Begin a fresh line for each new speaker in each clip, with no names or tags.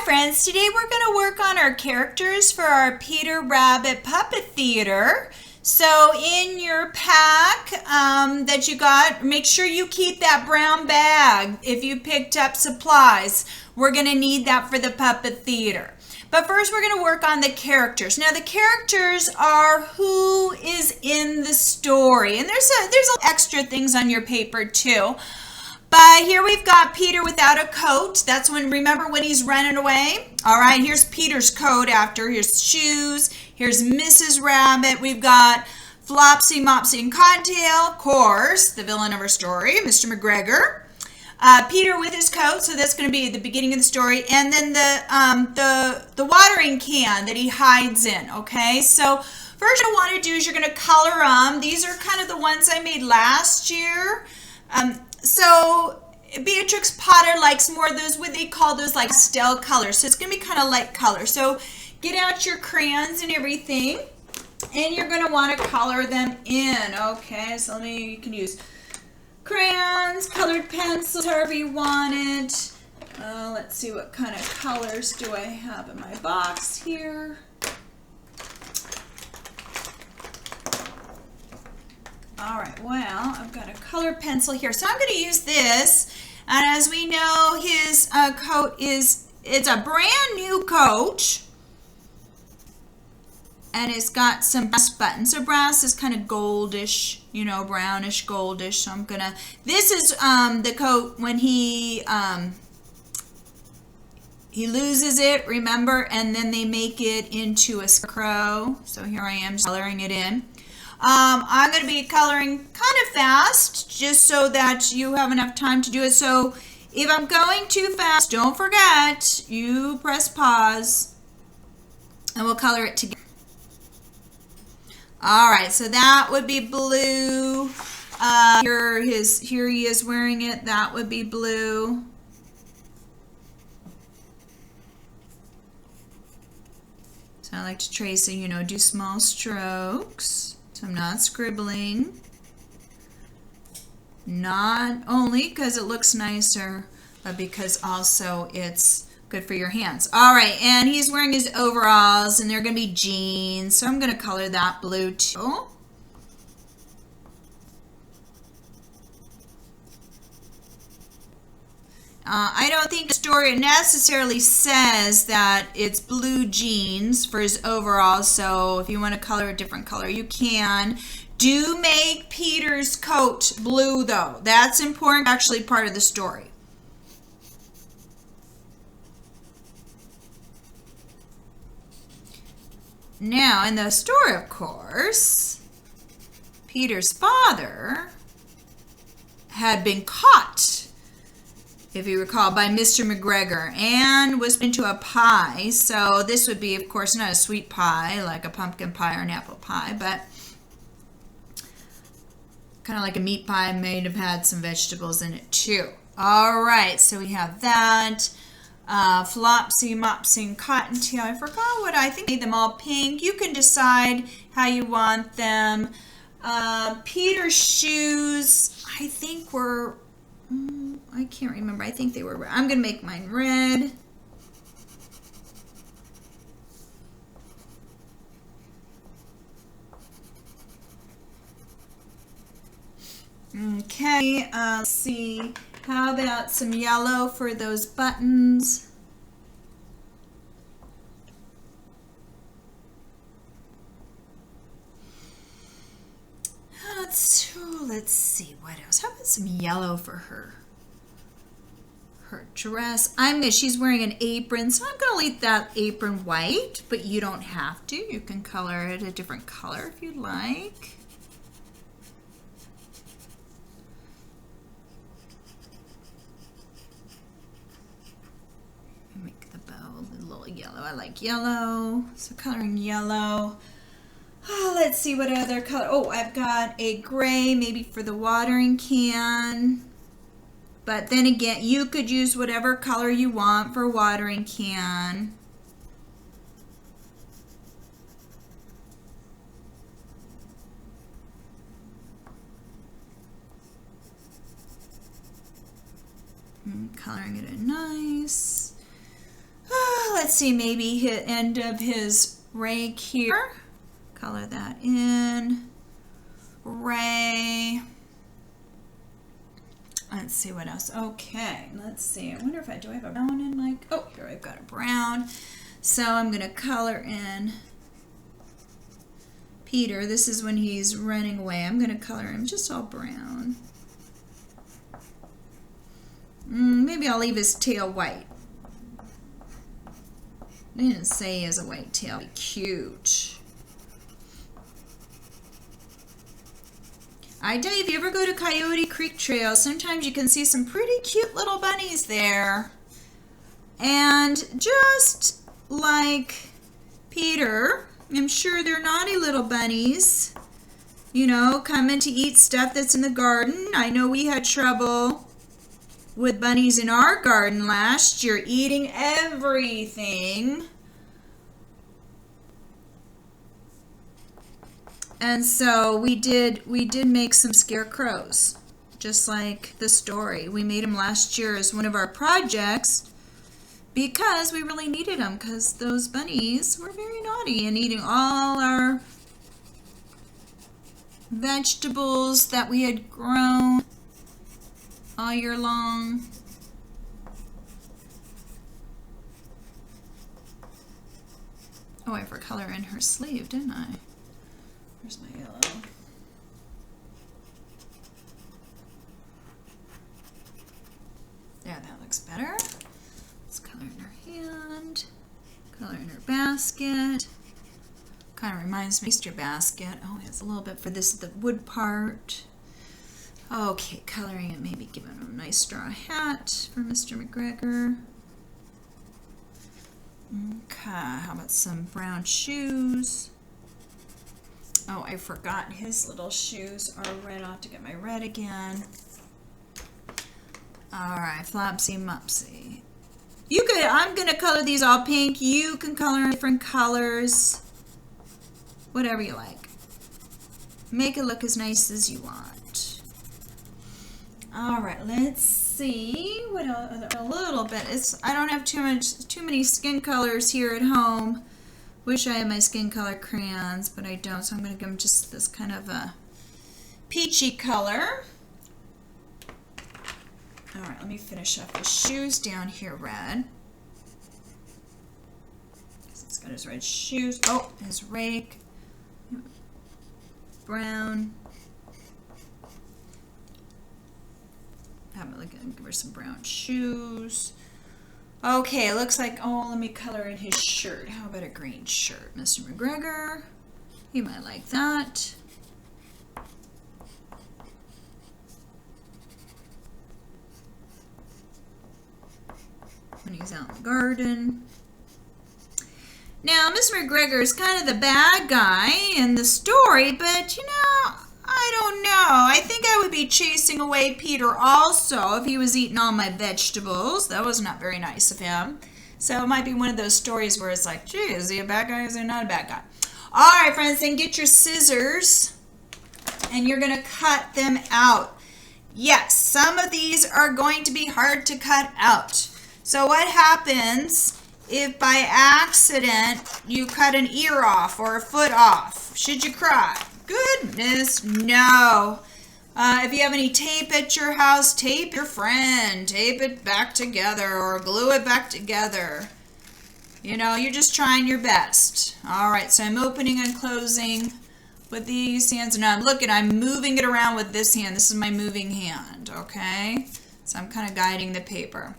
friends, today we're going to work on our characters for our Peter Rabbit Puppet Theater. So in your pack that you got, make sure you keep that brown bag if you picked up supplies. We're going to need that for the Puppet Theater. But first we're going to work on the characters. Now the characters are who is in the story. And there's extra things on your paper too. But here we've got Peter without a coat. That's remember when he's running away? All right, here's Peter's coat after. Here's shoes. Here's Mrs. Rabbit. We've got Flopsy, Mopsy, and Cottontail. Of course, the villain of our story, Mr. McGregor. Peter with his coat, so that's going to be the beginning of the story. And then the watering can that he hides in, okay? So first what you want to do is you're going to color them. These are kind of the ones I made last year. So Beatrix Potter likes more of those, what they call those like pastel colors. So it's going to be kind of light color. So get out your crayons and everything, and you're going to want to color them in. Okay, so you can use crayons, colored pencils, however you want it. Let's see, what kind of colors do I have in my box here. All right, well, I've got a colored pencil here. So I'm going to use this. And as we know, his coat it's a brand new coat. And it's got some brass buttons. So brass is kind of goldish, brownish goldish. So this is the coat when he loses it, remember? And then they make it into a scarecrow. So here I am coloring it in. I'm going to be coloring kind of fast just so that you have enough time to do it. So if I'm going too fast, don't forget, you press pause and we'll color it together. All right, so that would be blue. Here he is wearing it. That would be blue. So I like to trace it, do small strokes. So I'm not scribbling. Not only because it looks nicer, but because also it's good for your hands. All right, and he's wearing his overalls, and they're going to be jeans. So I'm going to color that blue too. I don't think the story necessarily says that it's blue jeans for his overalls, so if you want to color a different color, you can. Do make Peter's coat blue, though. That's important, actually part of the story. Now, in the story, of course, Peter's father had been caught, if you recall, by Mr. McGregor, and was into a pie. So this would be, of course, not a sweet pie like a pumpkin pie or an apple pie, but kind of like a meat pie, may have had some vegetables in it too. All right, so we have that. Flopsy, Mopsy, and Cottontail. I forgot what I think. I made them all pink. You can decide how you want them. Peter's shoes, I think were... I can't remember. I think they were red. I'm going to make mine red. Okay, let's see. How about some yellow for those buttons? Let's see, what else? How about some yellow for her dress? She's wearing an apron, so I'm going to leave that apron white, but you don't have to. You can color it a different color if you'd like. Make the bow a little yellow. I like yellow, so coloring yellow. Oh, let's see what other color. Oh, I've got a gray maybe for the watering can. But then again, you could use whatever color you want for watering can. Coloring it in nice. let's see, maybe his end of his rake here. Color that in. Ray. Let's see what else. Okay, let's see. I wonder if do I have a brown in my, oh, here I've got a brown. So I'm going to color in Peter. This is when he's running away. I'm going to color him just all brown. Maybe I'll leave his tail white. They didn't say he has a white tail. Cute. I tell you, if you ever go to Coyote Creek Trail, sometimes you can see some pretty cute little bunnies there. And just like Peter, I'm sure they're naughty little bunnies, you know, coming to eat stuff that's in the garden. I know we had trouble with bunnies in our garden last year, eating everything. And so we did make some scarecrows, just like the story. We made them last year as one of our projects because we really needed them, because those bunnies were very naughty and eating all our vegetables that we had grown all year long. Oh, I forgot color in her sleeve, didn't I? Where's my yellow? There, that looks better. Let's color in her hand, color in her basket. Kind of reminds me of Easter basket. Oh, it's a little bit for this, the wood part. Okay, coloring it, maybe giving him a nice straw hat for Mr. McGregor. Okay, how about some brown shoes? Oh, I forgot his little shoes are red. I'll have to get my red again. All right, Flopsy Mopsy. You could, I'm going to color these all pink. You can color in different colors. Whatever you like. Make it look as nice as you want. All right, let's see. What else? A little bit. I don't have too many skin colors here at home. Wish I had my skin color crayons, but I don't, so I'm going to give them just this kind of a peachy color. All right, let me finish up his shoes down here red. It's got his red shoes. Oh, his rake. Brown. Give her some brown shoes. Okay, it looks like, oh, let me color in his shirt. How about a green shirt? Mr. McGregor, you might like that. When he's out in the garden. Now, Mr. McGregor is kind of the bad guy in the story, but, you know, I don't know. I think I would be chasing away Peter also if he was eating all my vegetables. That was not very nice of him. So it might be one of those stories where it's like, gee, is he a bad guy or is he not a bad guy? All right, friends, then get your scissors and you're going to cut them out. Yes, some of these are going to be hard to cut out. So what happens if by accident you cut an ear off or a foot off? Should you cry? Goodness, no. If you have any tape at your house, tape your friend. Tape it back together or glue it back together. You know, you're just trying your best. All right, so I'm opening and closing with these hands. Now I'm moving it around with this hand. This is my moving hand, okay? So I'm kind of guiding the paper.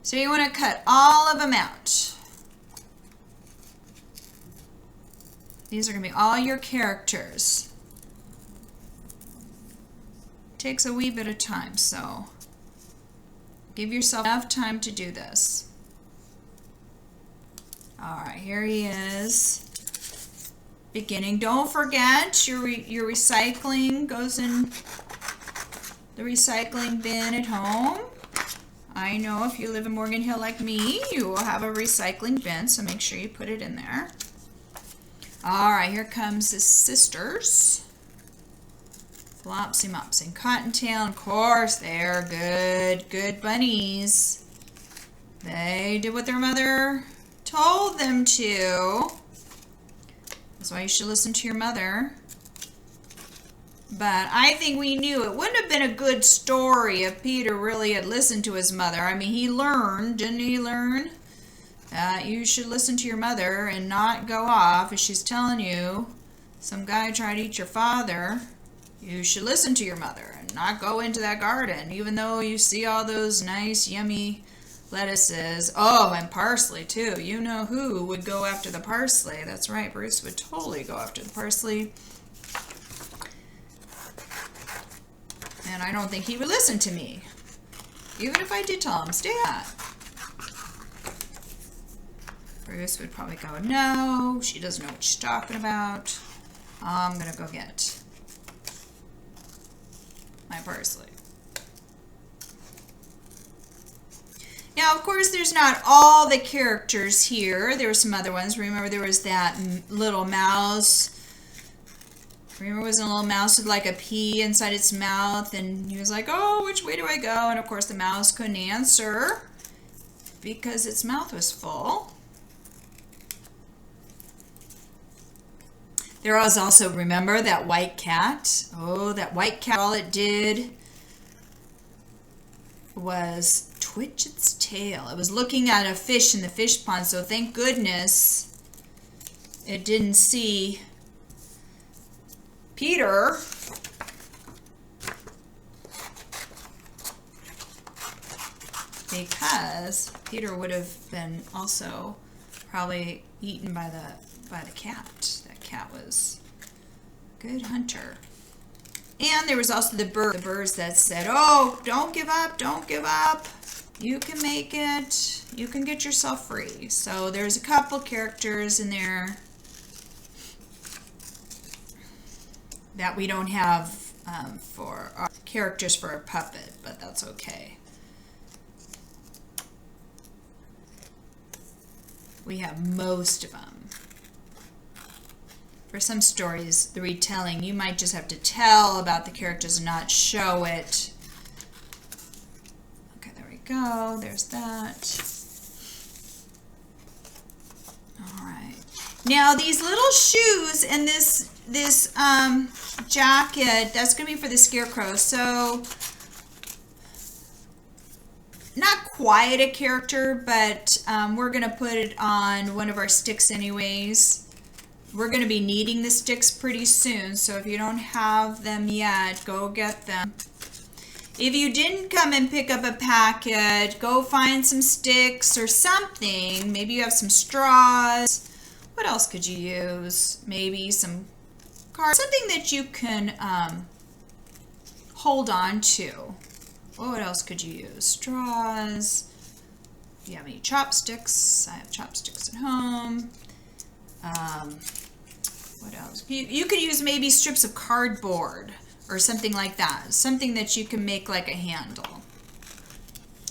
So you want to cut all of them out. These are going to be all your characters. It takes a wee bit of time, so give yourself enough time to do this. All right, here he is. Beginning. Don't forget your recycling goes in the recycling bin at home. I know if you live in Morgan Hill like me, you will have a recycling bin, so make sure you put it in there. All right, here comes his sisters. Flopsy, Mopsy, and Cottontail. Of course, they're good bunnies. They did what their mother told them to. That's why you should listen to your mother. But I think we knew it wouldn't have been a good story if Peter really had listened to his mother. I mean, he learned, didn't he learn? You should listen to your mother and not go off if she's telling you some guy tried to eat your father. You should listen to your mother and not go into that garden, even though you see all those nice, yummy lettuces. Oh, and parsley too. You know who would go after the parsley. That's right, Bruce would totally go after the parsley. And I don't think he would listen to me, even if I did tell him, stay out. Bruce would probably go, no, she doesn't know what she's talking about. I'm gonna go get my parsley. Now, of course, there's not all the characters here. There were some other ones. Remember, there was that little mouse. Remember, it was a little mouse with like a pea inside its mouth, and he was like, oh, which way do I go? And of course, the mouse couldn't answer because its mouth was full. There was also, remember, that white cat. Oh, that white cat, all it did was twitch its tail. It was looking at a fish in the fish pond, so thank goodness it didn't see Peter. Because Peter would have been also probably eaten by the cat. That cat was a good hunter. And there was also the birds that said, oh, don't give up, don't give up. You can make it. You can get yourself free. So there's a couple characters in there that we don't have for our characters for a puppet, but that's okay. We have most of them. For some stories, the retelling, you might just have to tell about the characters and not show it. Okay, there we go. There's that. All right. Now, these little shoes and this jacket, that's going to be for the Scarecrow. So, not quite a character, but we're going to put it on one of our sticks anyways. We're going to be needing the sticks pretty soon, so if you don't have them yet, go get them. If you didn't come and pick up a packet, go find some sticks or something. Maybe you have some straws. What else could you use? Maybe some cards. Something that you can hold on to. What else could you use? Straws. Do you have any chopsticks? I have chopsticks at home. What else? You could use maybe strips of cardboard or something like that. Something that you can make like a handle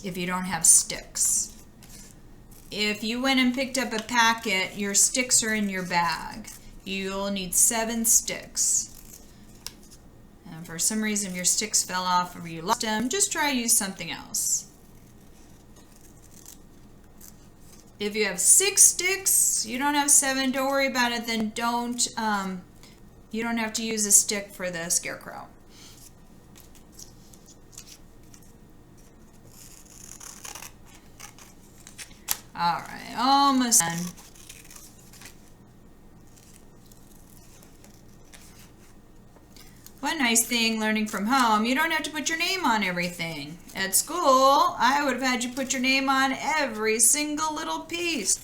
if you don't have sticks. If you went and picked up a packet, your sticks are in your bag. You'll need 7 sticks. And for some reason your sticks fell off or you lost them, just try to use something else. If you have 6 sticks, you don't have 7, don't worry about it, then don't, you don't have to use a stick for the Scarecrow. All right, almost done. One nice thing learning from home, you don't have to put your name on everything. At school, I would have had you put your name on every single little piece.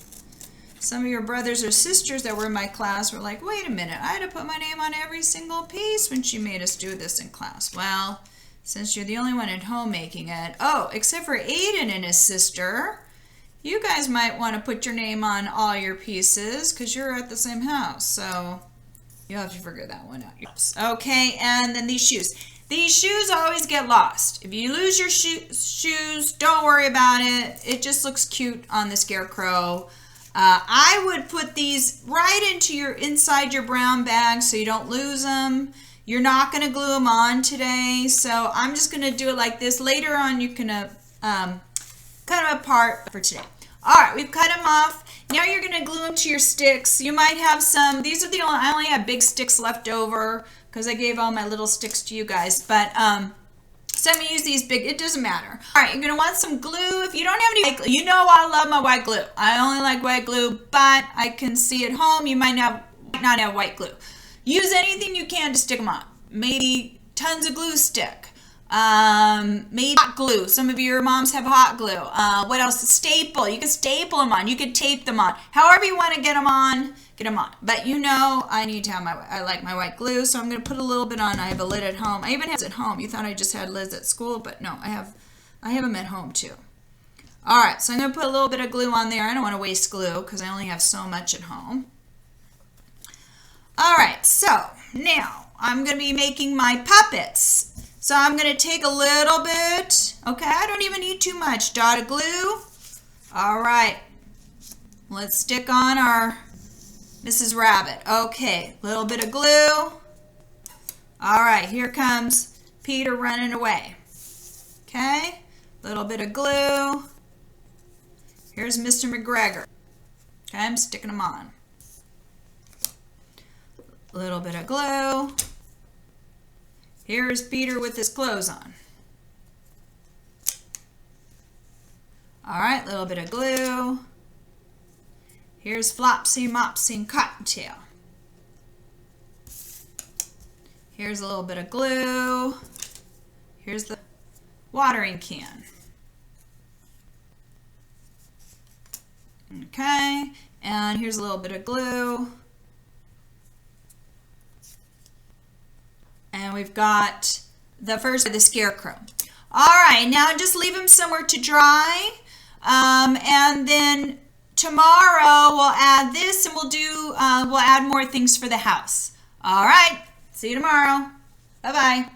Some of your brothers or sisters that were in my class were like, wait a minute, I had to put my name on every single piece when she made us do this in class. Well, since you're the only one at home making it, oh, except for Aiden and his sister, you guys might want to put your name on all your pieces because you're at the same house, so you'll have to figure that one out. Okay, and then these shoes. These shoes always get lost. If you lose your shoes, don't worry about it. It just looks cute on the Scarecrow. I would put these right into inside your brown bag so you don't lose them. You're not going to glue them on today, so I'm just going to do it like this. Later on, you can kind of a part for today. All right, we've cut them off. Now you're going to glue them to your sticks. You might have some, these are the only, I only have big sticks left over because I gave all my little sticks to you guys. But so I'm going to use these big, it doesn't matter. All right, you're going to want some glue. If you don't have any white glue, you know I love my white glue. I only like white glue, but I can see at home you might not have white glue. Use anything you can to stick them on. Maybe tons of glue stick. Maybe hot glue. Some of your moms have hot glue. What else? Staple. You can staple them on. You can tape them on. However you want to get them on, get them on. But you know, I need to have I like my white glue, so I'm going to put a little bit on. I have a lid at home. I even have it at home. You thought I just had lids at school, but no, I have them at home too. All right, so I'm going to put a little bit of glue on there. I don't want to waste glue because I only have so much at home. All right, so now I'm going to be making my puppets. So I'm going to take a little bit, okay, I don't even need too much, dot of glue. All right, let's stick on our Mrs. Rabbit. Okay, little bit of glue. All right, here comes Peter running away. Okay, little bit of glue. Here's Mr. McGregor. Okay, I'm sticking them on. Little bit of glue. Here's Peter with his clothes on. All right, little bit of glue. Here's Flopsy, Mopsy, and Cottontail. Here's a little bit of glue. Here's the watering can. Okay, and here's a little bit of glue. And we've got the first of the scarecrow. All right, now just leave them somewhere to dry. And then tomorrow we'll add this and we'll add more things for the house. All right, see you tomorrow. Bye-bye.